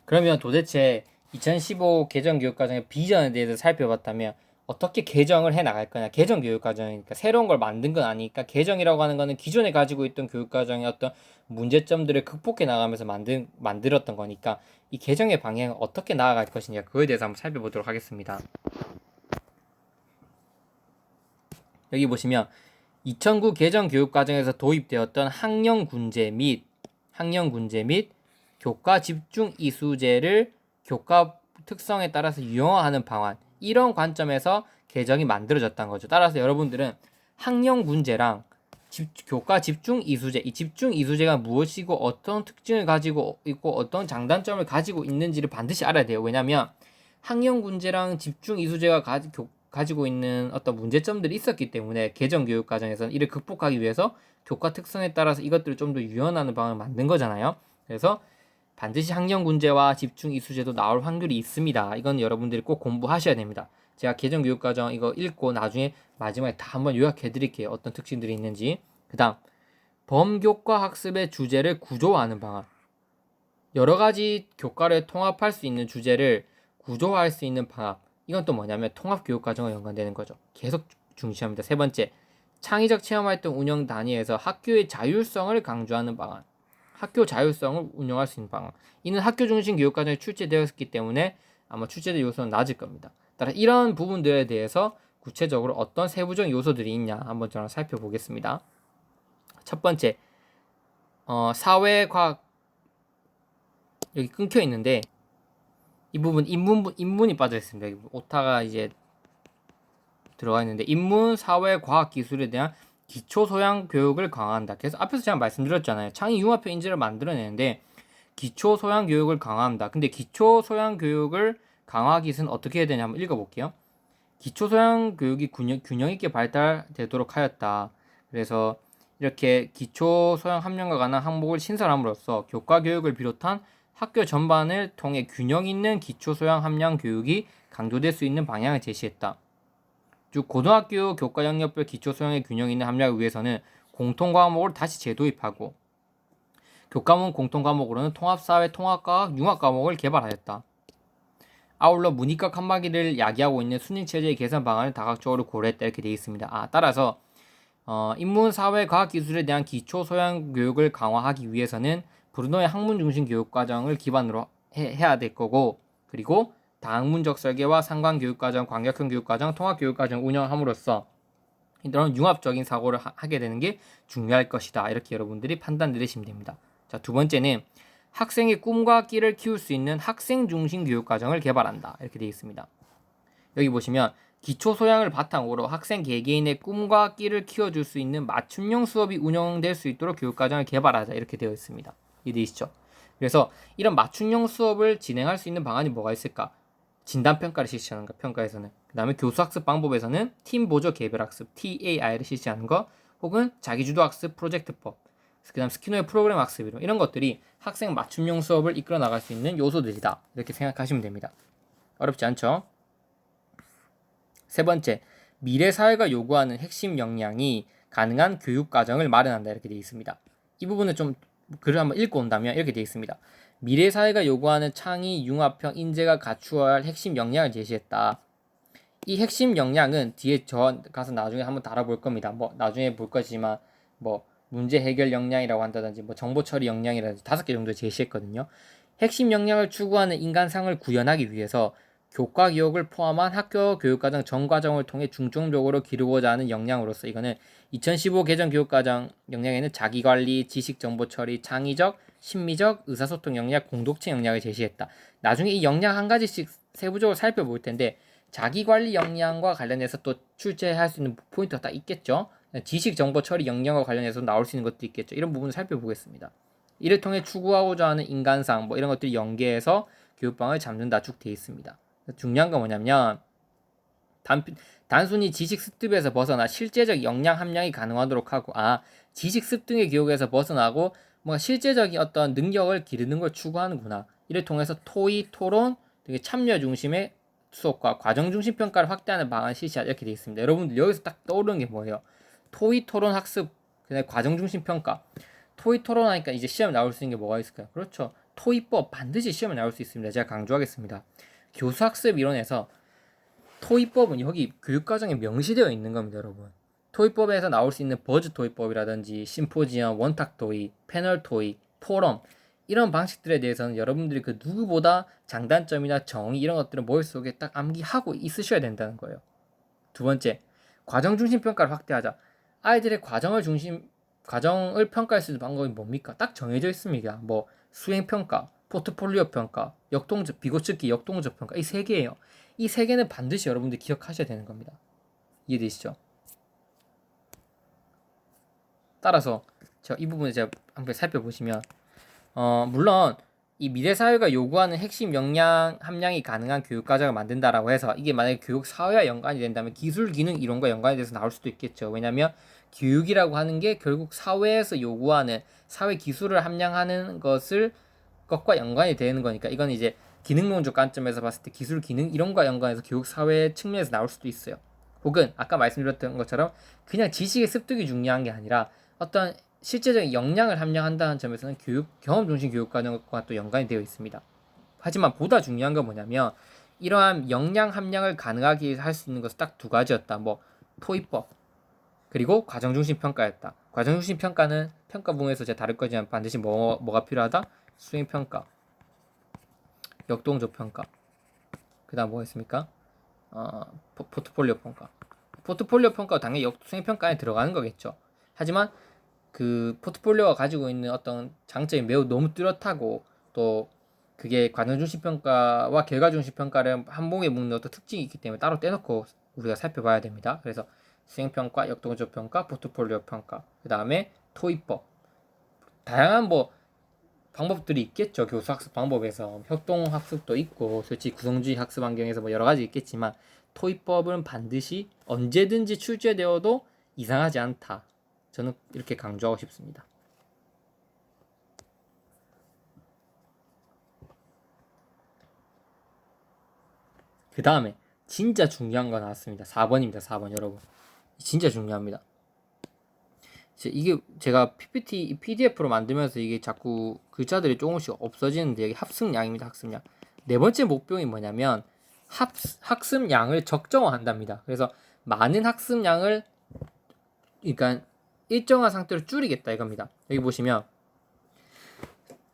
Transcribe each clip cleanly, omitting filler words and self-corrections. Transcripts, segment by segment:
그러면 도대체 2015 개정교육과정의 비전에 대해서 살펴봤다면 어떻게 개정을 해 나갈 거냐. 개정교육과정이니까 새로운 걸 만든 건 아니니까 개정이라고 하는 거는 기존에 가지고 있던 교육과정의 어떤 문제점들을 극복해 나가면서 만들었던 거니까 이 개정의 방향을 어떻게 나아갈 것이냐 그거에 대해서 한번 살펴보도록 하겠습니다. 여기 보시면 2009 개정교육과정에서 도입되었던 학령군제 및 교과 집중 이수제를 교과 특성에 따라서 유형화하는 방안, 이런 관점에서 개정이 만들어졌다는 거죠. 따라서 여러분들은 학령군제랑 교과 집중 이수제, 이 집중 이수제가 무엇이고 어떤 특징을 가지고 있고 어떤 장단점을 가지고 있는지를 반드시 알아야 돼요. 왜냐하면 학령군제랑 집중 이수제가 가지고 있는 어떤 문제점들이 있었기 때문에 개정 교육 과정에서는 이를 극복하기 위해서 교과 특성에 따라서 이것들을 좀 더 유연하는 방안을 만든 거잖아요. 그래서 반드시 학령군제와 집중 이수제도 나올 확률이 있습니다. 이건 여러분들이 꼭 공부하셔야 됩니다. 제가 개정 교육 과정 이거 읽고 나중에 마지막에 다 한번 요약해 드릴게요. 어떤 특징들이 있는지. 그다음 범교과 학습의 주제를 구조화하는 방안. 여러 가지 교과를 통합할 수 있는 주제를 구조화할 수 있는 방안. 이건 또 뭐냐면 통합교육과정과 연관되는 거죠. 계속 중시합니다. 세 번째, 창의적 체험활동 운영 단위에서 학교의 자율성을 강조하는 방안. 학교 자율성을 운영할 수 있는 방안. 이는 학교 중심 교육과정이 출제되었기 때문에 아마 출제될 요소는 낮을 겁니다. 따라 이런 부분들에 대해서 구체적으로 어떤 세부적 요소들이 있냐 한번 저랑 살펴보겠습니다. 첫 번째, 사회과학 여기 끊겨 있는데 이 부분 인문이 빠져 있습니다. 여기 오타가 이제 들어가 있는데 인문, 사회, 과학, 기술에 대한 기초 소양 교육을 강화한다. 그래서 앞에서 제가 말씀드렸잖아요. 창의 융합형 인재를 만들어내는데 기초 소양 교육을 강화한다. 근데 기초 소양 교육을 강화하기 위해서는 어떻게 해야 되냐 한번 읽어볼게요. 기초 소양 교육이 균형 있게 발달되도록 하였다. 그래서 이렇게 기초 소양 함량과 관한 항목을 신설함으로써 교과 교육을 비롯한 학교 전반을 통해 균형 있는 기초 소양 함량 교육이 강조될 수 있는 방향을 제시했다. 즉 고등학교 교과 영역별 기초 소양의 균형 있는 함량을 위해서는 공통 과목을 다시 재도입하고 교과문 공통 과목으로는 통합사회, 통합과학, 융합 과목을 개발하였다. 아울러 문이과 칸막이를 야기하고 있는 수능체제의 개선 방안을 다각적으로 고려했다 이렇게 되어 있습니다. 따라서 인문, 사회, 과학, 기술에 대한 기초 소양 교육을 강화하기 위해서는 브루노의 학문 중심 교육 과정을 기반으로 해야 될 거고, 그리고 다학문적 설계와 상관 교육 과정, 광역형 교육 과정, 통합 교육 과정 운영함으로써 이런 융합적인 사고를 하게 되는 게 중요할 것이다. 이렇게 여러분들이 판단 내리시면 됩니다. 자, 두 번째는 학생의 꿈과 끼를 키울 수 있는 학생 중심 교육 과정을 개발한다. 이렇게 되어 있습니다. 여기 보시면 기초 소양을 바탕으로 학생 개개인의 꿈과 끼를 키워줄 수 있는 맞춤형 수업이 운영될 수 있도록 교육과정을 개발하자 이렇게 되어 있습니다. 이해되시죠? 그래서 이런 맞춤형 수업을 진행할 수 있는 방안이 뭐가 있을까? 진단평가를 실시하는 거, 평가에서는. 그 다음에 교수학습 방법에서는 팀보조 개별학습, TAI를 실시하는 거, 혹은 자기주도학습 프로젝트법, 그 다음 스키노의 프로그램 학습 이런 것들이 학생 맞춤형 수업을 이끌어 나갈 수 있는 요소들이다. 이렇게 생각하시면 됩니다. 어렵지 않죠? 세 번째, 미래 사회가 요구하는 핵심 역량이 가능한 교육 과정을 마련한다 이렇게 되어 있습니다. 이 부분을 좀 글을 한번 읽고 온다면 이렇게 되어 있습니다. 미래 사회가 요구하는 창의 융합형 인재가 갖추어야 할 핵심 역량을 제시했다. 이 핵심 역량은 뒤에 저 가서 나중에 한번 다뤄볼 겁니다. 뭐 나중에 볼 거지만 뭐 문제 해결 역량이라고 한다든지 뭐 정보 처리 역량이라든지 5개 정도 제시했거든요. 핵심 역량을 추구하는 인간상을 구현하기 위해서 교과 기억을 포함한 학교 교육과정 전 과정을 통해 중점적으로 기르고자 하는 역량으로서 이거는 2015 개정 교육과정 역량에는 자기관리, 지식정보처리, 창의적, 심미적, 의사소통 역량, 공동체 역량을 제시했다. 나중에 이 역량 한 가지씩 세부적으로 살펴볼 텐데 자기관리 역량과 관련해서 또 출제할 수 있는 포인트가 딱 있겠죠. 지식정보처리 역량과 관련해서 나올 수 있는 것도 있겠죠. 이런 부분을 살펴보겠습니다. 이를 통해 추구하고자 하는 인간상 뭐 이런 것들이 연계해서 교육방을 잡는다 쭉 되어 있습니다. 중요한 건 뭐냐면 단순히 지식 습득에서 벗어나 실제적 역량 함량이 가능하도록 하고 지식 습득의 교육에서 벗어나고 뭔가 실제적인 어떤 능력을 기르는 걸 추구하는구나. 이를 통해서 토의, 토론, 되게 참여 중심의 수업과 과정 중심 평가를 확대하는 방안을 실시하자 이렇게 되어 있습니다. 여러분들 여기서 딱 떠오르는 게 뭐예요? 토의, 토론, 학습, 그다음에 과정 중심 평가. 토의 토론하니까 이제 시험에 나올 수 있는 게 뭐가 있을까요? 그렇죠. 토의법 반드시 시험에 나올 수 있습니다. 제가 강조하겠습니다. 교수학습 이론에서 토의법은 여기 교육과정에 명시되어 있는 겁니다, 여러분. 토의법에서 나올 수 있는 버즈 토의법이라든지 심포지엄, 원탁 토의, 패널 토의, 포럼 이런 방식들에 대해서는 여러분들이 그 누구보다 장단점이나 정의 이런 것들을 머릿속에 딱 암기하고 있으셔야 된다는 거예요. 두 번째, 과정 중심 평가를 확대하자. 아이들의 과정을 평가할 수 있는 방법이 뭡니까? 딱 정해져 있습니다. 뭐 수행 평가, 포트폴리오 평가, 비고측기 역동적 평가 이 세 개예요. 이 세 개는 반드시 여러분들 기억하셔야 되는 겁니다. 이해되시죠? 따라서 이 부분을 제가 한번 살펴보시면 물론 이 미래 사회가 요구하는 핵심 역량 함량이 가능한 교육 과정을 만든다라고 해서 이게 만약에 교육 사회와 연관이 된다면 기술 기능 이론과 연관이 돼서 나올 수도 있겠죠. 왜냐하면 교육이라고 하는 게 결국 사회에서 요구하는 사회 기술을 함량하는 것과 연관이 되는 거니까 이건 이제 기능론적 관점에서 봤을 때 기술 기능 이론과 연관해서 교육 사회 측면에서 나올 수도 있어요. 혹은 아까 말씀드렸던 것처럼 그냥 지식의 습득이 중요한 게 아니라 어떤 실제적인 역량을 함량한다는 점에서는 경험 중심 교육 과정과 또 연관이 되어 있습니다. 하지만 보다 중요한 건 뭐냐면 이러한 역량 함량을 가능하게 할 수 있는 것은 딱 두 가지였다. 뭐 토의법 그리고 과정 중심 평가였다. 과정 중심 평가는 평가 부분에서 제가 다룰 거지만 반드시 뭐가 필요하다? 수행 평가, 역동적 평가. 그다음 뭐가 있습니까? 포트폴리오 평가. 포트폴리오 평가가 당연히 수행 평가에 들어가는 거겠죠. 하지만 그 포트폴리오가 가지고 있는 어떤 장점이 매우 너무 뚜렷하고 또 그게 과정 중심 평가와 결과 중심 평가를 한 봉에 묶는 어떤 특징이 있기 때문에 따로 떼놓고 우리가 살펴봐야 됩니다. 그래서 수행 평가, 역동적 평가, 포트폴리오 평가, 그 다음에 토의법, 다양한 뭐 방법들이 있겠죠. 교수 학습 방법에서 협동 학습도 있고 솔직히 구성주의 학습 환경에서 뭐 여러 가지 있겠지만 토의법은 반드시 언제든지 출제되어도 이상하지 않다. 저는 이렇게 강조하고 싶습니다. 그 다음에 진짜 중요한 거 나왔습니다. 4번입니다. 4번 여러분. 진짜 중요합니다. 이게 제가 PPT, PDF로 만들면서 이게 자꾸 글자들이 조금씩 없어지는데 여기 합승량입니다. 합승량. 네 번째 목표이 뭐냐면 학습량을 적정화한답니다. 그래서 많은 학습량을 그러니까 일정한 상태로 줄이겠다 이겁니다. 여기 보시면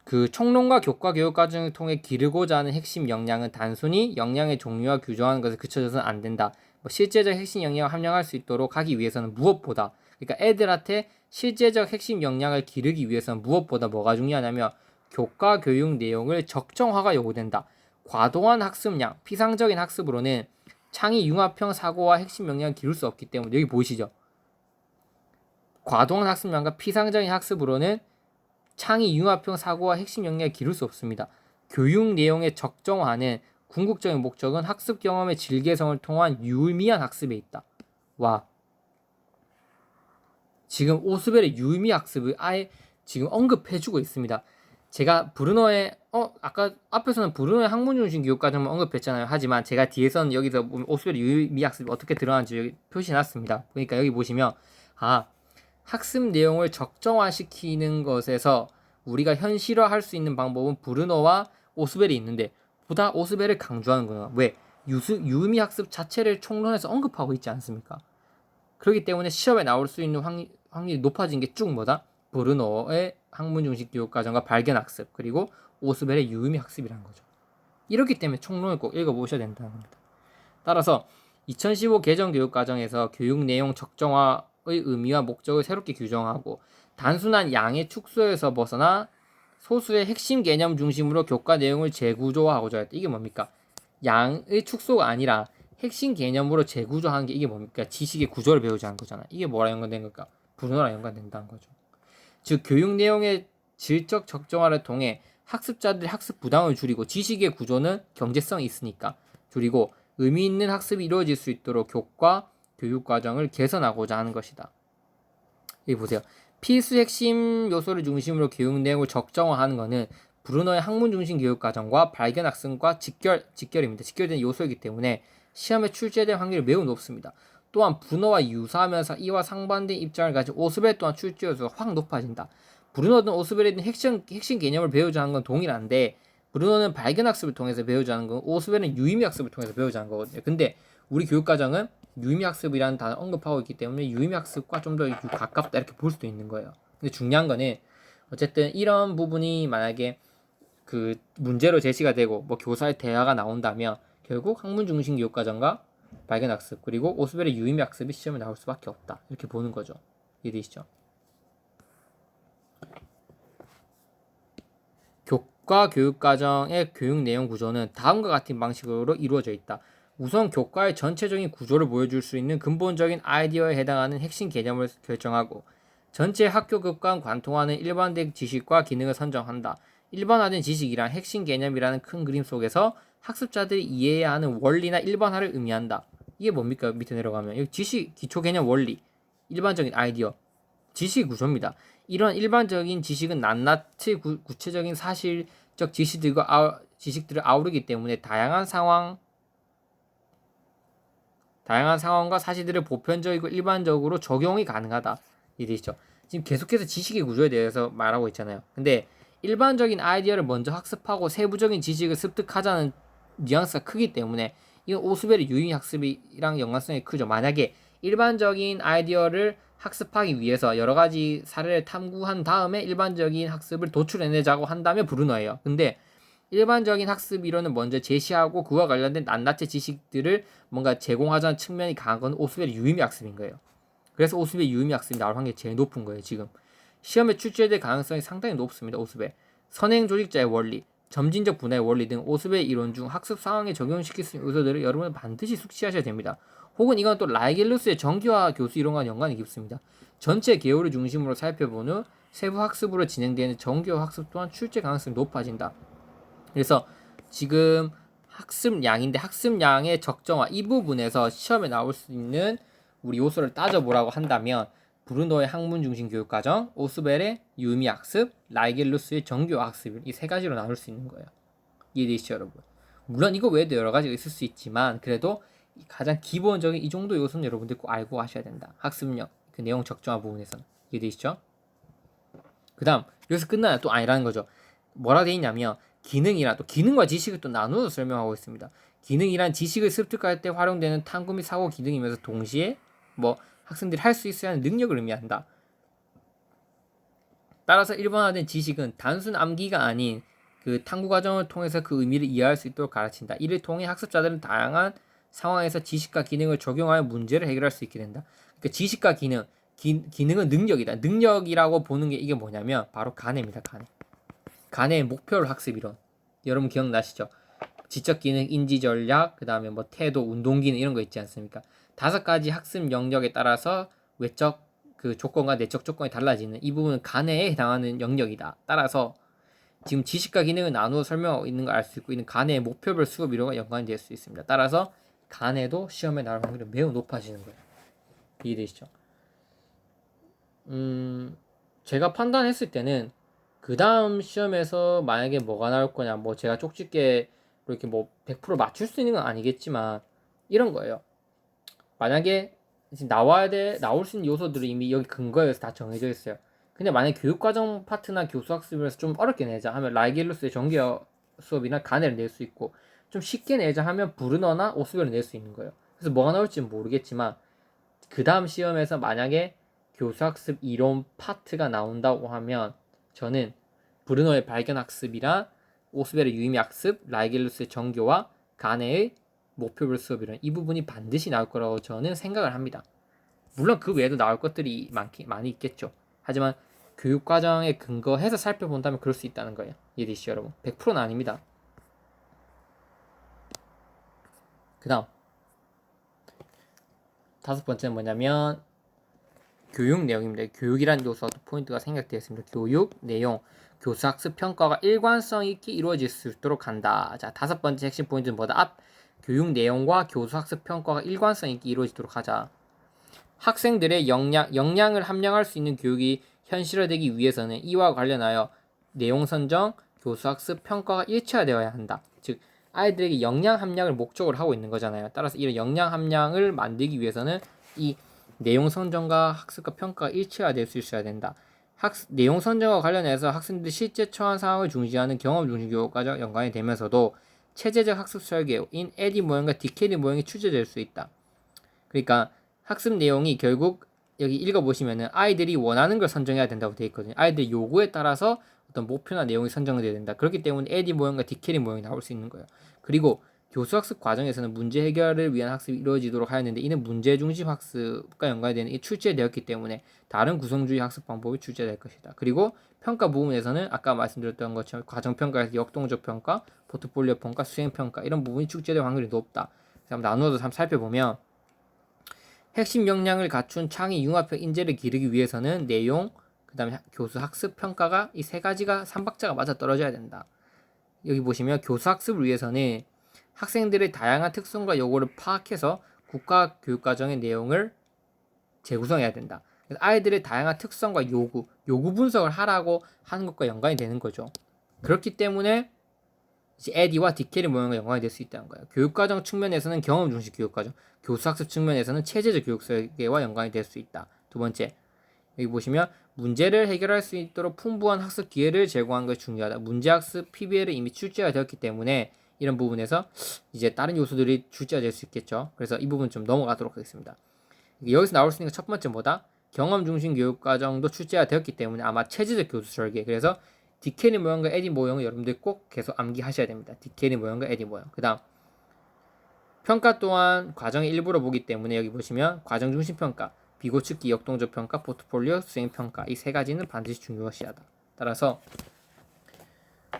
그 총론과 교과 교육 과정을 통해 기르고자 하는 핵심 역량은 단순히 역량의 종류와 규정하는 것에 그쳐져서는 안 된다. 실제적 핵심 역량을 함량할 수 있도록 하기 위해서는 무엇보다 그러니까 애들한테 실제적 핵심 역량을 기르기 위해서는 무엇보다 뭐가 중요하냐면 교과 교육 내용을 적정화가 요구된다. 과도한 학습량, 피상적인 학습으로는 창의 융합형 사고와 핵심 역량을 기를 수 없기 때문에 여기 보이시죠? 과도한 학습량과 피상적인 학습으로는 창의 융합형 사고와 핵심 역량을 기를 수 없습니다. 교육 내용의 적정화는 궁극적인 목적은 학습 경험의 질 개성을 통한 유의미한 학습에 있다. 와, 지금 오스벨의 유의미 학습을 아예 지금 언급해주고 있습니다. 제가 브루너의 아까 앞에서는 브루너의 학문 중심 교육 과정만 언급했잖아요. 하지만 제가 뒤에서는 여기서 오스벨의 유의미 학습이 어떻게 들어가는지 여기 표시해놨습니다. 그러니까 여기 보시면 학습 내용을 적정화시키는 것에서 우리가 현실화할 수 있는 방법은 브루너와 오스벨이 있는데 보다 오스벨을 강조하는구나. 왜? 유의미 학습 자체를 총론에서 언급하고 있지 않습니까? 그렇기 때문에 시험에 나올 수 있는 확률이 높아진 게 쭉 뭐다? 브루너의 학문 중심 교육 과정과 발견 학습 그리고 오스벨의 유의미 학습이라는 거죠. 이렇기 때문에 총론을 꼭 읽어보셔야 된다는 겁니다. 따라서 2015 개정 교육 과정에서 교육 내용 적정화의 의미와 목적을 새롭게 규정하고 단순한 양의 축소에서 벗어나 소수의 핵심 개념 중심으로 교과 내용을 재구조화하고자 했다. 이게 뭡니까? 양의 축소가 아니라 핵심 개념으로 재구조하는 게 이게 뭡니까? 지식의 구조를 배우자는 거잖아. 이게 뭐랑 연관된 걸까? 브루너랑 연관된다는 거죠. 즉 교육 내용의 질적 적정화를 통해 학습자들의 학습 부담을 줄이고 지식의 구조는 경제성이 있으니까 줄이고 의미 있는 학습이 이루어질 수 있도록 교과 교육 과정을 개선하고자 하는 것이다. 여기 보세요. 필수 핵심 요소를 중심으로 교육 내용을 적정화하는 것은 브루너의 학문 중심 교육 과정과 발견 학습과 직결입니다. 직결된 요소이기 때문에 시험에 출제될 확률이 매우 높습니다. 또한 브루너와 유사하면서 이와 상반된 입장을 가진 오스벨 또한 출제 요소가 확 높아진다. 브루너든 오스벨이든 핵심 개념을 배우자는 건 동일한데 브루너는 발견 학습을 통해서 배우자는 건 오스벨은 유의미 학습을 통해서 배우자는 거거든요. 근데 우리 교육과정은 유의미 학습이라는 단어 언급하고 있기 때문에 유의미 학습과 좀 더 가깝다 이렇게 볼 수도 있는 거예요. 근데 중요한 거는 어쨌든 이런 부분이 만약에 그 문제로 제시가 되고 뭐 교사의 대화가 나온다면 결국 학문 중심 교육과정과 발견 학습 그리고 오스벨의 유의미 학습이 시험에 나올 수밖에 없다 이렇게 보는 거죠. 이해되시죠? 교과 교육과정의 교육 내용 구조는 다음과 같은 방식으로 이루어져 있다. 우선 교과의 전체적인 구조를 보여줄 수 있는 근본적인 아이디어에 해당하는 핵심 개념을 결정하고 전체 학교 교과와 관통하는 일반적 지식과 기능을 선정한다. 일반화된 지식이란 핵심 개념이라는 큰 그림 속에서 학습자들이 이해해야 하는 원리나 일반화를 의미한다. 이게 뭡니까? 밑에 내려가면 여기 지식, 기초 개념, 원리, 일반적인 아이디어, 지식 구조입니다. 이런 일반적인 지식은 낱낱이 구체적인 사실적 지식들을 아우르기 때문에 다양한 상황과 사실들을 보편적이고 일반적으로 적용이 가능하다. 이해되시죠? 지금 계속해서 지식의 구조에 대해서 말하고 있잖아요. 근데 일반적인 아이디어를 먼저 학습하고 세부적인 지식을 습득하자는 뉘앙스가 크기 때문에 이건 오스벨의 유의 학습이랑 연관성이 크죠. 만약에 일반적인 아이디어를 학습하기 위해서 여러 가지 사례를 탐구한 다음에 일반적인 학습을 도출해내자고 한다면 브루너예요. 근데 일반적인 학습 이론을 먼저 제시하고 그와 관련된 낱낱이 지식들을 뭔가 제공하자는 측면이 강한 건 오스벨의 유의미 학습인 거예요. 그래서 오스벨의 유의미 학습이 나올 확률이 제일 높은 거예요. 지금 시험에 출제될 가능성이 상당히 높습니다. 오스벨 선행 조직자의 원리, 점진적 분해의 원리 등 오스벨 이론 중 학습 상황에 적용시킬 수 있는 요소들을 여러분은 반드시 숙지하셔야 됩니다. 혹은 이건 또 라이겔루스의 정교화 교수 이론과 연관이 깊습니다. 전체 개요를 중심으로 살펴본 후 세부 학습으로 진행되는 정교화 학습 또한 출제 가능성이 높아진다. 그래서 지금 학습량인데 학습량의 적정화 이 부분에서 시험에 나올 수 있는 우리 요소를 따져보라고 한다면 브루노의 학문 중심 교육과정, 오스벨의 유의미 학습, 라이겔루스의 정교화 학습 이 세 가지로 나눌 수 있는 거예요. 이해되시죠, 여러분? 물론 이거 외에도 여러 가지가 있을 수 있지만 그래도 가장 기본적인 이 정도 요소는 여러분들 꼭 알고 가셔야 된다. 학습력, 그 내용 적정화 부분에서는. 이해되시죠? 그 다음 여기서 끝나야 또 아니라는 거죠. 뭐라 돼 있냐면 기능이란 또 기능과 지식을 또 나누어서 설명하고 있습니다. 기능이란 지식을 습득할 때 활용되는 탐구 및 사고 기능이면서 동시에 뭐 학생들이 할 수 있어야 하는 능력을 의미한다. 따라서 일반화된 지식은 단순 암기가 아닌 그 탐구 과정을 통해서 그 의미를 이해할 수 있도록 가르친다. 이를 통해 학습자들은 다양한 상황에서 지식과 기능을 적용하여 문제를 해결할 수 있게 된다. 그러니까 지식과 기능은 능력이다. 능력이라고 보는 게 이게 뭐냐면 바로 가내입니다. 가내의 목표를 학습 이론. 여러분 기억나시죠? 지적 기능, 인지 전략, 그 다음에 뭐 태도, 운동 기능 이런 거 있지 않습니까? 5가지 학습 영역에 따라서 외적 그 조건과 내적 조건이 달라지는 이 부분은 가내에 해당하는 영역이다. 따라서 지금 지식과 기능을 나누어 설명하고 있는 걸 알 수 있고 있는 가내의 목표별 수업 이론과 연관이 될 수 있습니다. 따라서 가내도 시험에 나올 확률이 매우 높아지는 거예요. 이해되시죠? 제가 판단했을 때는 그 다음 시험에서 만약에 뭐가 나올 거냐, 뭐 제가 쪽집게 이렇게 뭐 100% 맞출 수 있는 건 아니겠지만 이런 거예요. 만약에 지금 나올 수 있는 요소들이 이미 여기 근거에서 다 정해져 있어요. 근데 만약에 교육과정 파트나 교수학습에서 좀 어렵게 내자 하면 라이겔루스의 정규 수업이나 가내를 낼 수 있고 좀 쉽게 내자 하면 브루너나 오스벨을 낼 수 있는 거예요. 그래서 뭐가 나올지는 모르겠지만 그 다음 시험에서 만약에 교수학습 이론 파트가 나온다고 하면 저는 브루너의 발견학습이랑 오스벨의 유의미학습, 라이겔루스의 정교와 가네의 목표별 수업이란 이 부분이 반드시 나올 거라고 저는 생각을 합니다. 물론 그 외에도 나올 것들이 많이 있겠죠. 하지만 교육과정에 근거해서 살펴본다면 그럴 수 있다는 거예요. 이해되시죠, 여러분? 100%는 아닙니다. 그 다음 5번째는 뭐냐면 교육 내용입니다. 교육이라는 요소가 또 포인트가 생각되어 있습니다. 교육 내용, 교수학습 평가가 일관성 있게 이루어질 수 있도록 한다. 자, 5번째 핵심 포인트는 뭐다? 교육 내용과 교수학습 평가가 일관성 있게 이루어지도록 하자. 학생들의 역량을 함량할 수 있는 교육이 현실화되기 위해서는 이와 관련하여 내용 선정, 교수학습 평가가 일체화되어야 한다. 즉 아이들에게 역량 함량을 목적으로 하고 있는 거잖아요. 따라서 이런 역량 함량을 만들기 위해서는 이 내용 선정과 학습과 평가가 일체화될 수 있어야 된다. 내용 선정과 관련해서 학생들이 실제 처한 상황을 중시하는 경험 중심 교육과 연관이 되면서도 체제적 학습 설계인 에디 모형과 디케리 모형이 출제될 수 있다. 그러니까 학습 내용이 결국 여기 읽어보시면은 아이들이 원하는 걸 선정해야 된다고 되어 있거든요. 아이들의 요구에 따라서 어떤 목표나 내용이 선정돼야 된다. 그렇기 때문에 에디 모형과 디케리 모형이 나올 수 있는 거예요. 그리고 교수 학습 과정에서는 문제 해결을 위한 학습이 이루어지도록 하였는데 이는 문제 중심 학습과 연관이 되는 이 출제되었기 때문에 다른 구성주의 학습 방법이 출제될 것이다. 그리고 평가 부분에서는 아까 말씀드렸던 것처럼 과정평가에서 역동적 평가, 포트폴리오 평가, 수행평가 이런 부분이 출제될 확률이 높다. 그래서 한번 나누어서 한번 살펴보면 핵심 역량을 갖춘 창의 융합형 인재를 기르기 위해서는 내용, 그 다음에 교수 학습 평가가 이 세 가지가 삼박자가 맞아 떨어져야 된다. 여기 보시면 교수 학습을 위해서는 학생들의 다양한 특성과 요구를 파악해서 국가 교육과정의 내용을 재구성해야 된다. 그래서 아이들의 다양한 특성과 요구 분석을 하라고 하는 것과 연관이 되는 거죠. 그렇기 때문에 이제 에디와 디케리 모형과 연관이 될 수 있다는 거예요. 교육과정 측면에서는 경험 중심 교육과정, 교수학습 측면에서는 체제적 교육 설계와 연관이 될 수 있다. 두 번째, 여기 보시면 문제를 해결할 수 있도록 풍부한 학습 기회를 제공하는 것이 중요하다. 문제학습 PBL은 이미 출제가 되었기 때문에 이런 부분에서 이제 다른 요소들이 출제가 될 수 있겠죠. 그래서 이 부분 좀 넘어가도록 하겠습니다. 여기서 나올 수 있는 첫 번째 뭐다? 경험 중심 교육과정도 출제가 되었기 때문에 아마 체제적 교수 설계. 그래서 디케리 모형과 에디 모형을 여러분들 꼭 계속 암기하셔야 됩니다. 디케리 모형과 에디 모형. 그 다음 평가 또한 과정의 일부로 보기 때문에 여기 보시면 과정 중심 평가, 비고측기 역동적 평가, 포트폴리오 수행 평가 이 세 가지는 반드시 중요시하다. 따라서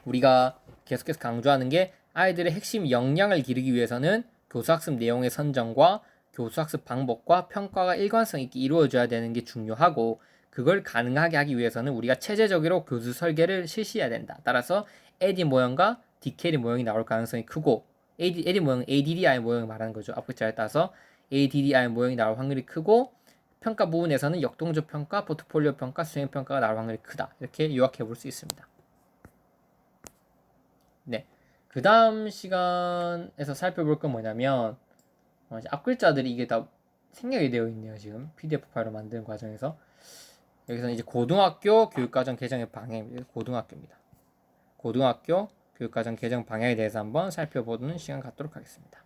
우리가 계속해서 강조하는 게 아이들의 핵심 역량을 기르기 위해서는 교수학습 내용의 선정과 교수학습 방법과 평가가 일관성 있게 이루어져야 되는 게 중요하고 그걸 가능하게 하기 위해서는 우리가 체제적으로 교수 설계를 실시해야 된다. 따라서 에디 모형과 디케리 모형이 나올 가능성이 크고 에디 모형은 ADDI 모형을 말하는 거죠. 앞 글자에 따라서 ADDI 모형이 나올 확률이 크고 평가 부분에서는 역동적 평가, 포트폴리오 평가, 수행 평가가 나올 확률이 크다. 이렇게 요약해 볼 수 있습니다. 네. 그 다음 시간에서 살펴볼 건 뭐냐면 이제 앞글자들이 이게 다 생략이 되어 있네요. 지금 PDF 파일로 만드는 과정에서 여기서는 이제 고등학교 교육과정 개정의 방향입니다. 고등학교입니다. 고등학교 교육과정 개정 방향에 대해서 한번 살펴보는 시간 갖도록 하겠습니다.